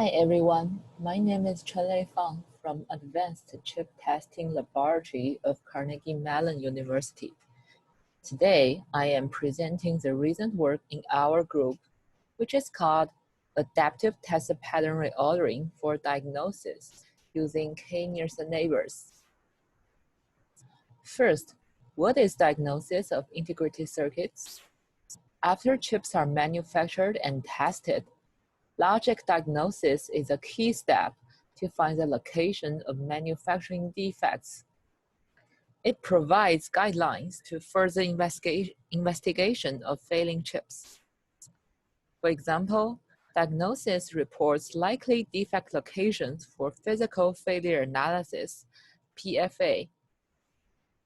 Hi everyone, my name is Chenlei Fang from Advanced Chip Testing Laboratory of Carnegie Mellon University. Today, I am presenting the recent work in our group, which is called Adaptive Test Pattern Reordering for Diagnosis using K-nearest neighbors. First, what is diagnosis of integrated circuits? After chips are manufactured and tested, logic diagnosis is a key step to find the location of manufacturing defects. It provides guidelines to further investigation of failing chips. For example, diagnosis reports likely defect locations for physical failure analysis, PFA.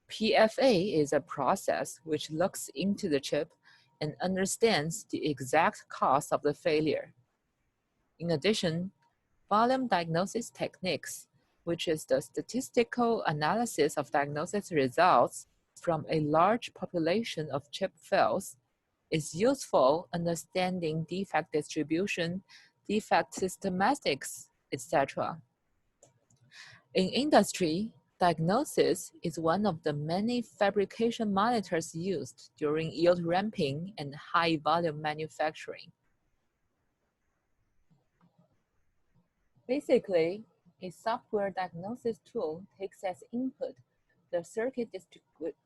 PFA is a process which looks into the chip and understands the exact cause of the failure. In addition, volume diagnosis techniques, which is the statistical analysis of diagnosis results from a large population of chip fails, is useful understanding defect distribution, defect systematics, etc. In industry, diagnosis is one of the many fabrication monitors used during yield ramping and high volume manufacturing. Basically, a software diagnosis tool takes as input the circuit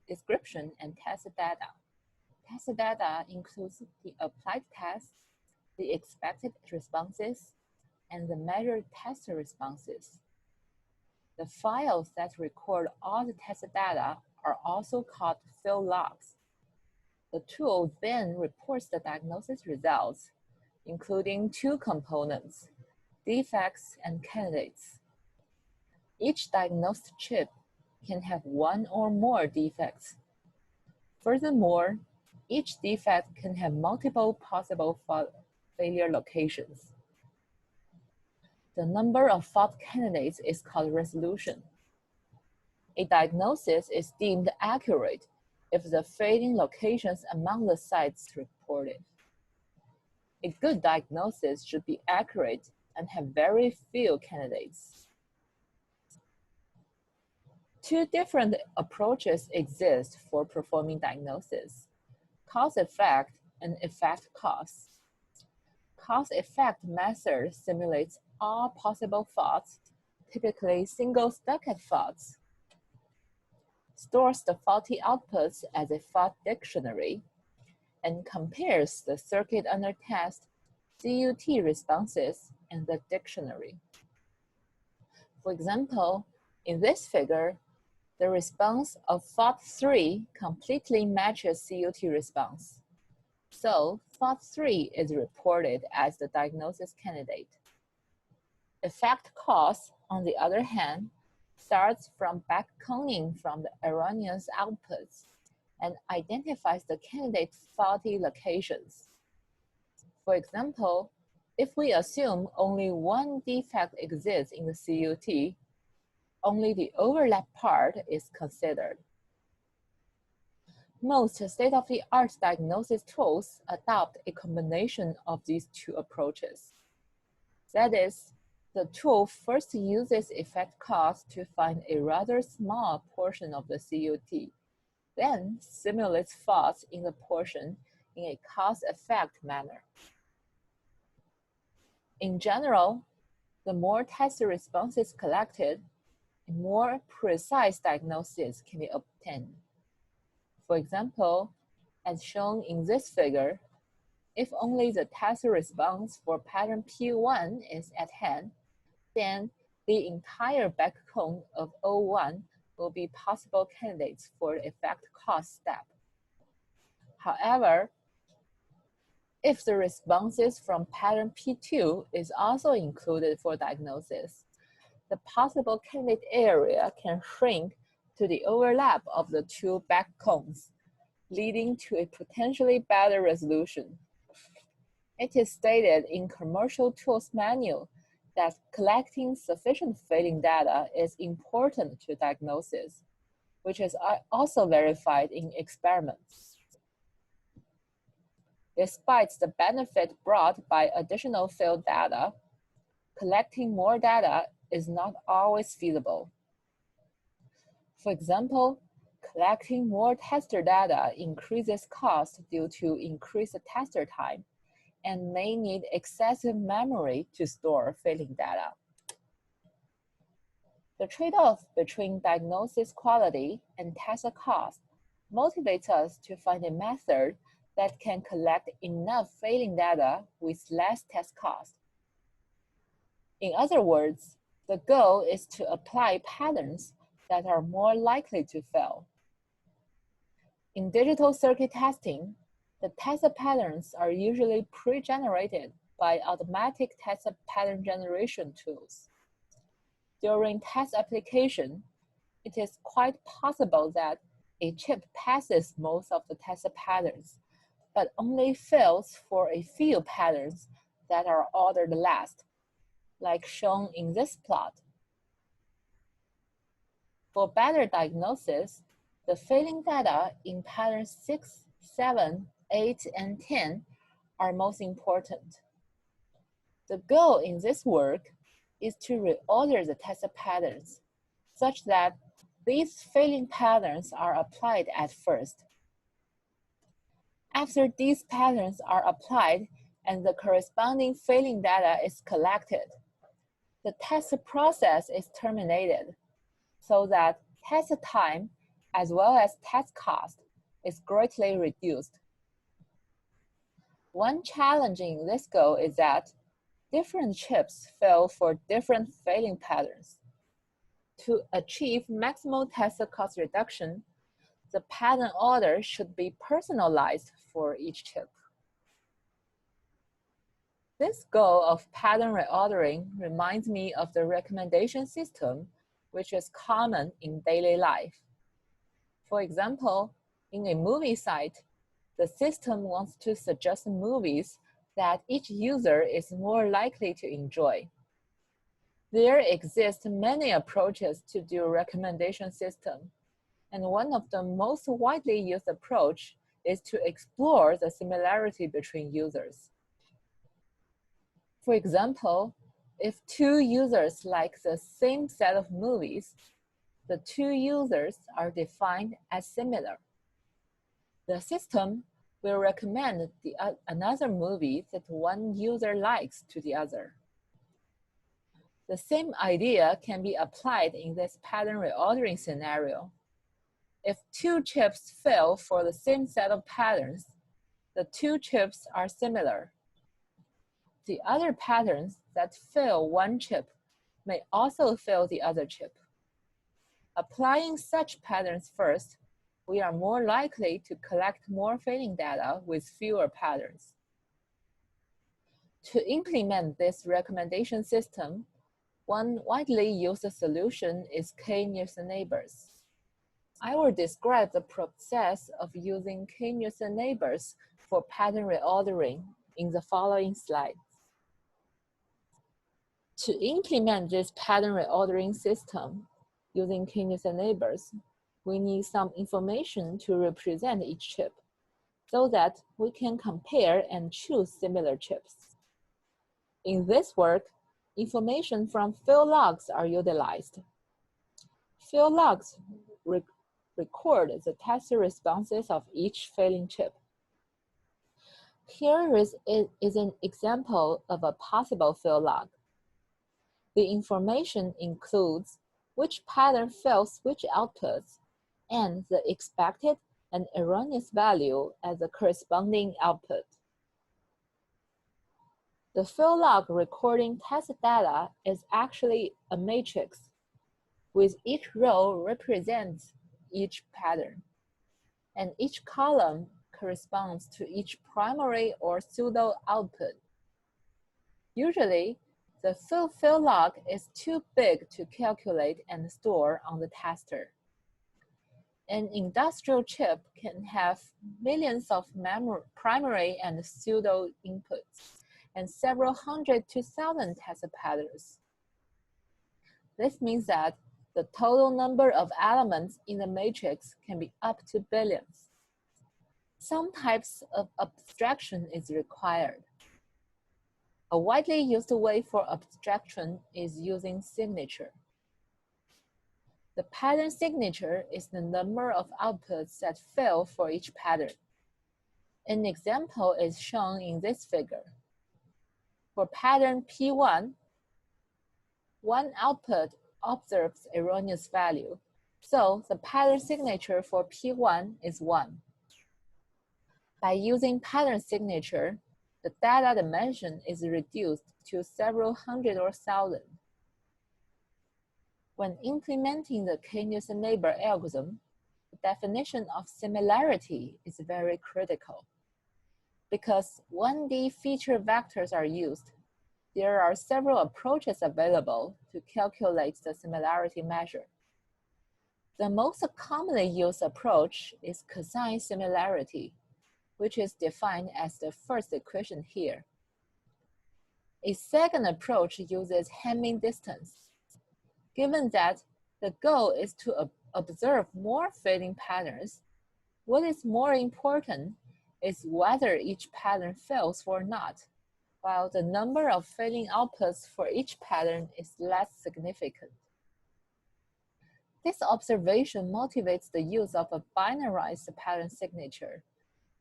description and test data. Test data includes the applied test, the expected responses, and the measured test responses. The files that record all the test data are also called field logs. The tool then reports the diagnosis results, including two components: defects and candidates. Each diagnosed chip can have one or more defects. Furthermore, each defect can have multiple possible failure locations. The number of fault candidates is called resolution. A diagnosis is deemed accurate if the failing locations among the sites reported. A good diagnosis should be accurate and have very few candidates. Two different approaches exist for performing diagnosis: cause-effect and effect-cause. Cause-effect method simulates all possible faults, typically single stacked faults, stores the faulty outputs as a fault dictionary, and compares the circuit under test, CUT responses, and the dictionary. For example, in this figure, the response of fault 3 completely matches CUT response. So fault 3 is reported as the diagnosis candidate. Effect cause, on the other hand, starts from backconing from the erroneous outputs and identifies the candidate faulty locations. For example, if we assume only one defect exists in the CUT, only the overlap part is considered. Most state-of-the-art diagnosis tools adopt a combination of these two approaches. That is, the tool first uses effect cause to find a rather small portion of the CUT, then simulates faults in the portion in a cause-effect manner. In general, the more test responses collected, a more precise diagnosis can be obtained. For example, as shown in this figure, if only the test response for pattern P1 is at hand, then the entire backcone of O1 will be possible candidates for the effect cause step. However, if the responses from pattern P2 is also included for diagnosis, the possible candidate area can shrink to the overlap of the two backcones, leading to a potentially better resolution. It is stated in commercial tools manual that collecting sufficient failing data is important to diagnosis, which is also verified in experiments. Despite the benefit brought by additional failed data, collecting more data is not always feasible. For example, collecting more tester data increases cost due to increased tester time and may need excessive memory to store failing data. The trade-off between diagnosis quality and test cost motivates us to find a method that can collect enough failing data with less test cost. In other words, the goal is to apply patterns that are more likely to fail. In digital circuit testing, the test patterns are usually pre-generated by automatic test pattern generation tools. During test application, it is quite possible that a chip passes most of the test patterns, but only fails for a few patterns that are ordered last, like shown in this plot. For better diagnosis, the failing data in patterns 6, 7, 8, and 10 are most important. The goal in this work is to reorder the test patterns such that these failing patterns are applied at first. After these patterns are applied and the corresponding failing data is collected, the test process is terminated so that test time as well as test cost is greatly reduced. One challenge in this goal is that different chips fail for different failing patterns. To achieve maximal test cost reduction, the pattern order should be personalized for each chip. This goal of pattern reordering reminds me of the recommendation system, which is common in daily life. For example, in a movie site, the system wants to suggest movies that each user is more likely to enjoy. There exist many approaches to do recommendation system, and one of the most widely used approach is to explore the similarity between users. For example, if two users like the same set of movies, the two users are defined as similar. The system will recommend another movie that one user likes to the other. The same idea can be applied in this pattern reordering scenario. If two chips fail for the same set of patterns, the two chips are similar. The other patterns that fail one chip may also fail the other chip. Applying such patterns first, we are more likely to collect more failing data with fewer patterns. To implement this recommendation system, one widely used solution is k-Nielsen neighbors. I will describe the process of using k-Nielsen neighbors for pattern reordering in the following slides. To implement this pattern reordering system using k-Nielsen neighbors, we need some information to represent each chip so that we can compare and choose similar chips. In this work, information from field logs are utilized. Field logs record the test responses of each failing chip. Here is an example of a possible field log. The information includes which pattern fails which outputs and the expected and erroneous value as the corresponding output. The field log recording test data is actually a matrix, with each row represents each pattern, and each column corresponds to each primary or pseudo output. Usually, the field log is too big to calculate and store on the tester. An industrial chip can have millions of primary and pseudo inputs and several hundred to 1,000 test patterns. This means that the total number of elements in the matrix can be up to billions. Some types of abstraction is required. A widely used way for abstraction is using signature. The pattern signature is the number of outputs that fail for each pattern. An example is shown in this figure. For pattern P1, one output observes erroneous value, so the pattern signature for P1 is 1. By using pattern signature, the data dimension is reduced to several hundred or thousand. When implementing the k-nearest neighbor algorithm, the definition of similarity is very critical. Because 1D feature vectors are used, there are several approaches available to calculate the similarity measure. The most commonly used approach is cosine similarity, which is defined as the first equation here. A second approach uses Hamming distance. Given that the goal is to observe more fading patterns, what is more important is whether each pattern fails or not, while the number of fading outputs for each pattern is less significant. This observation motivates the use of a binarized pattern signature,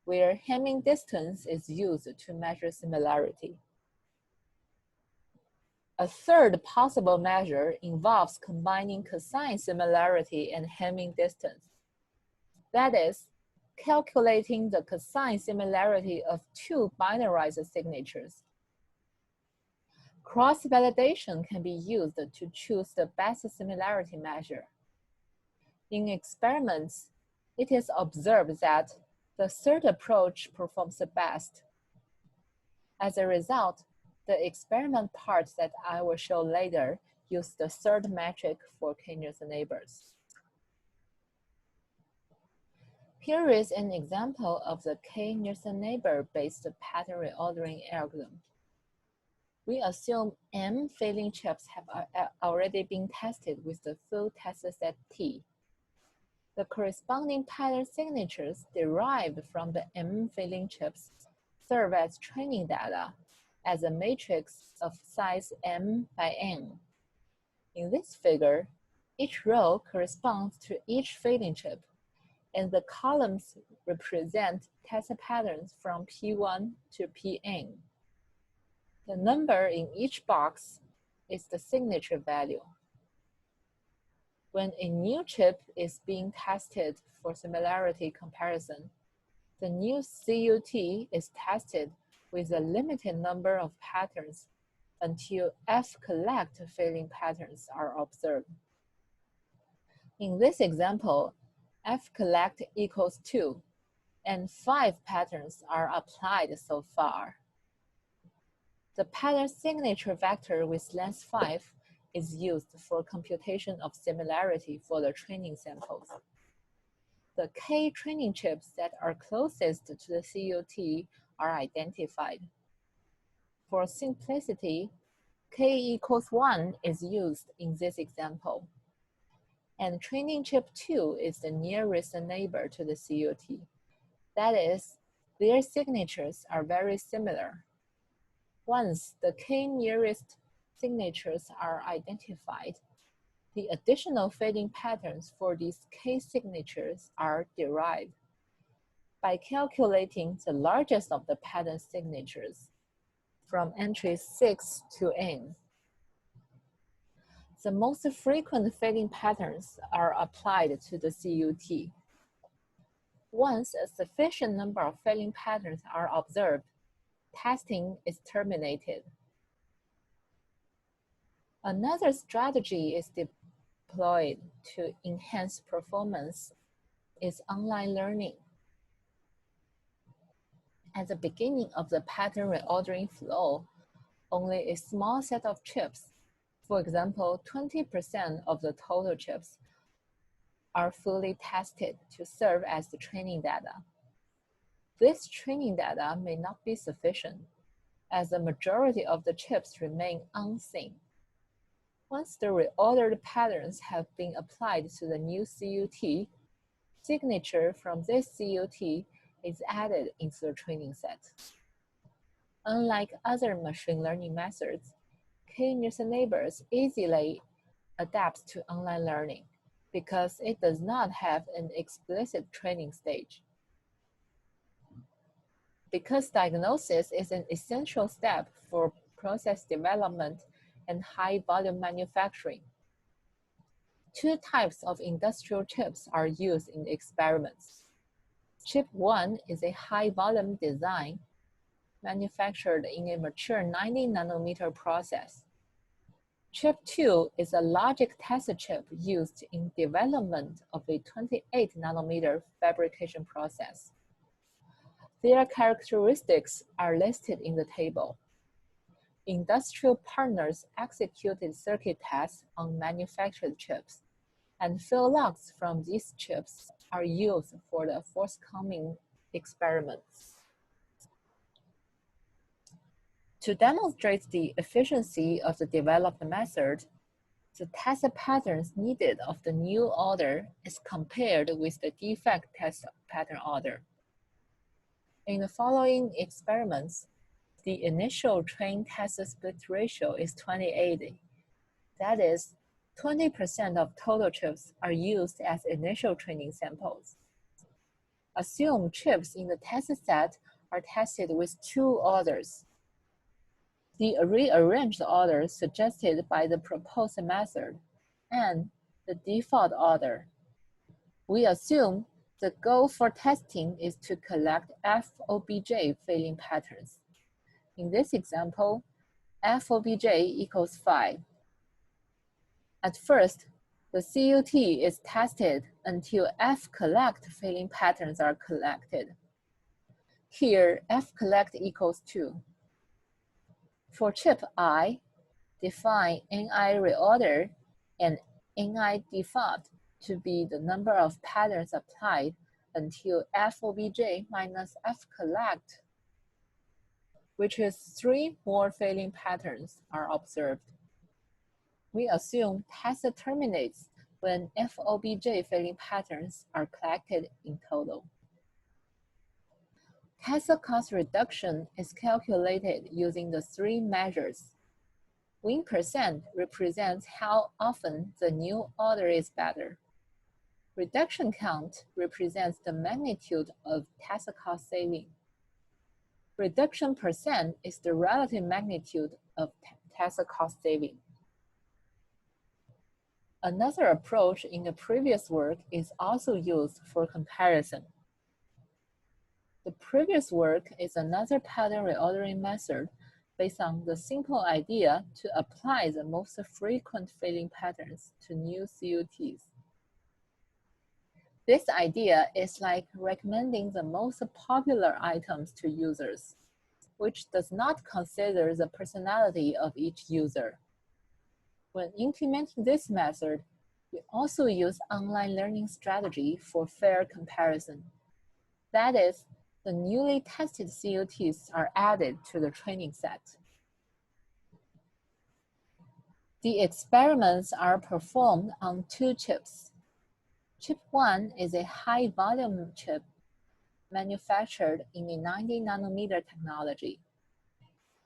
where Hamming distance is used to measure similarity. A third possible measure involves combining cosine similarity and Hamming distance. That is, calculating the cosine similarity of two binarized signatures. Cross-validation can be used to choose the best similarity measure. In experiments, it is observed that the third approach performs the best. As a result, the experiment part that I will show later use the third metric for k-nearest neighbors. Here is an example of the k-nearest neighbor-based pattern reordering algorithm. We assume M failing chips have already been tested with the full test set T. The corresponding pattern signatures derived from the M failing chips serve as training data as a matrix of size M by N. In this figure, each row corresponds to each failing chip, and the columns represent test patterns from P1 to Pn. The number in each box is the signature value. When a new chip is being tested for similarity comparison, the new CUT is tested with a limited number of patterns until F-collect failing patterns are observed. In this example, F-collect equals 2, and 5 patterns are applied so far. The pattern signature vector with length 5 is used for computation of similarity for the training samples. The K training chips that are closest to the CUT are identified. For simplicity, K equals 1 is used in this example, and training chip 2 is the nearest neighbor to the CUT. That is, their signatures are very similar. Once the K nearest signatures are identified, the additional fading patterns for these K signatures are derived by calculating the largest of the pattern signatures from entries 6 to N. The most frequent fading patterns are applied to the CUT. Once a sufficient number of fading patterns are observed, testing is terminated. Another strategy is deployed to enhance performance is online learning. At the beginning of the pattern reordering flow, only a small set of chips, for example, 20% of the total chips, are fully tested to serve as the training data. This training data may not be sufficient, as the majority of the chips remain unseen. Once the reordered patterns have been applied to the new CUT, signature from this CUT is added into the training set. Unlike other machine learning methods, k-nearest neighbors easily adapts to online learning because it does not have an explicit training stage. Because diagnosis is an essential step for process development and high-volume manufacturing, two types of industrial chips are used in experiments. Chip 1 is a high-volume design manufactured in a mature 90 nanometer process. Chip 2 is a logic test chip used in development of a 28 nanometer fabrication process. Their characteristics are listed in the table. Industrial partners executed circuit tests on manufactured chips, and field logs from these chips are used for the forthcoming experiments. To demonstrate the efficiency of the developed method, the test patterns needed of the new order is compared with the defect test pattern order. In the following experiments, the initial train test split ratio is 20/80. That is, 20% of total chips are used as initial training samples. Assume chips in the test set are tested with two orders. The rearranged order suggested by the proposed method and the default order. We assume the goal for testing is to collect FOBJ failing patterns. In this example, FOBJ equals 5. At first, the CUT is tested until F-collect failing patterns are collected. Here, F-collect equals 2. For chip I, define NI reorder and NI default to be the number of patterns applied until FOBJ minus F-collect, which is 3 more failing patterns are observed. We assume test terminates when FOBJ failing patterns are collected in total. Test cost reduction is calculated using the 3 measures. Win percent represents how often the new order is better. Reduction count represents the magnitude of test cost saving. Reduction percent is the relative magnitude of test cost saving. Another approach in the previous work is also used for comparison. The previous work is another pattern reordering method based on the simple idea to apply the most frequent failing patterns to new CUTs. This idea is like recommending the most popular items to users, which does not consider the personality of each user. When implementing this method, we also use online learning strategy for fair comparison. That is, the newly tested CUTs are added to the training set. The experiments are performed on 2 chips. Chip 1 is a high-volume chip manufactured in a 90 nanometer technology.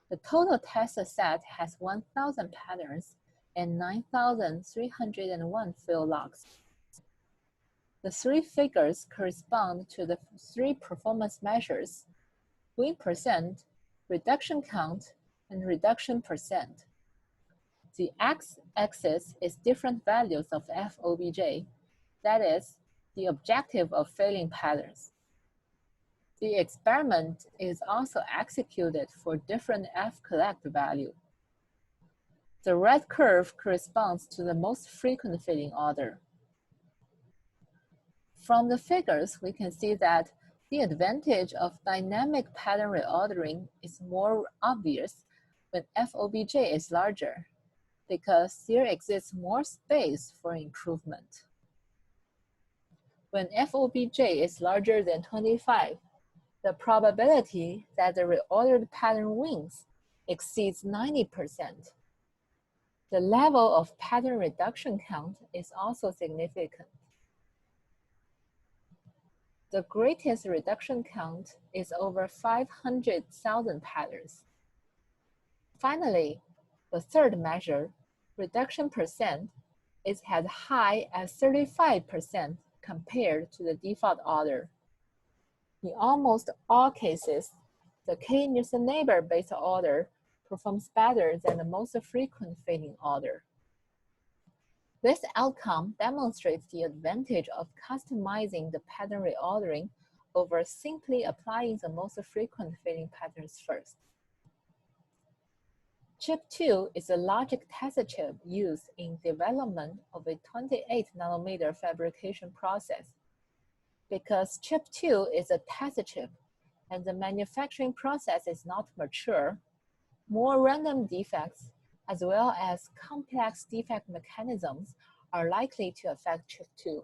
The total test set has 1,000 patterns and 9,301 field logs. The 3 figures correspond to the 3 performance measures: win percent, reduction count, and reduction percent. The x-axis is different values of FOBJ, that is, the objective of failing patterns. The experiment is also executed for different F-collect value. The red curve corresponds to the most frequent failing order. From the figures, we can see that the advantage of dynamic pattern reordering is more obvious when FOBJ is larger, because there exists more space for improvement. When FOBJ is larger than 25, the probability that the reordered pattern wins exceeds 90%. The level of pattern reduction count is also significant. The greatest reduction count is over 500,000 patterns, Finally, the third measure, reduction percent, is as high as 35% compared to the default order. In almost all cases, the k-Nielsen neighbor-based order performs better than the most frequent failing order. This outcome demonstrates the advantage of customizing the pattern reordering over simply applying the most frequent failing patterns first. Chip 2 is a logic test chip used in development of a 28-nanometer fabrication process. Because Chip 2 is a test chip and the manufacturing process is not mature, more random defects as well as complex defect mechanisms are likely to affect Chip 2.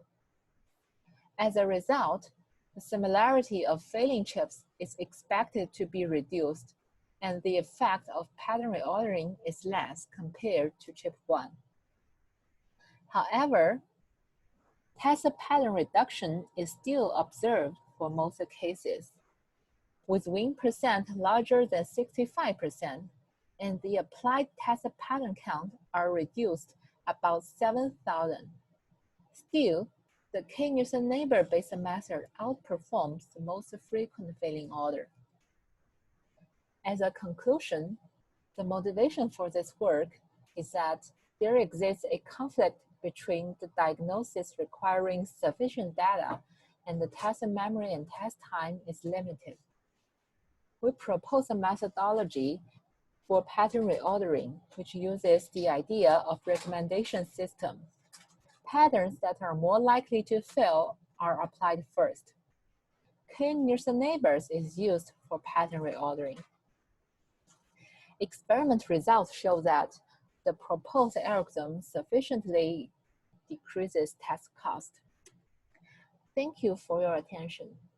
As a result, the similarity of failing chips is expected to be reduced, and the effect of pattern reordering is less compared to Chip 1. However, test pattern reduction is still observed for most cases, with win percent larger than 65%, and the applied test pattern count are reduced about 7,000. Still, the k-Nielsen neighbor-based method outperforms the most frequent failing order. As a conclusion, the motivation for this work is that there exists a conflict between the diagnosis requiring sufficient data and the test memory and test time is limited. We propose a methodology for pattern reordering, which uses the idea of recommendation system. Patterns that are more likely to fail are applied first. K-Nielsen neighbors is used for pattern reordering. Experiment results show that the proposed algorithm sufficiently decreases test cost. Thank you for your attention.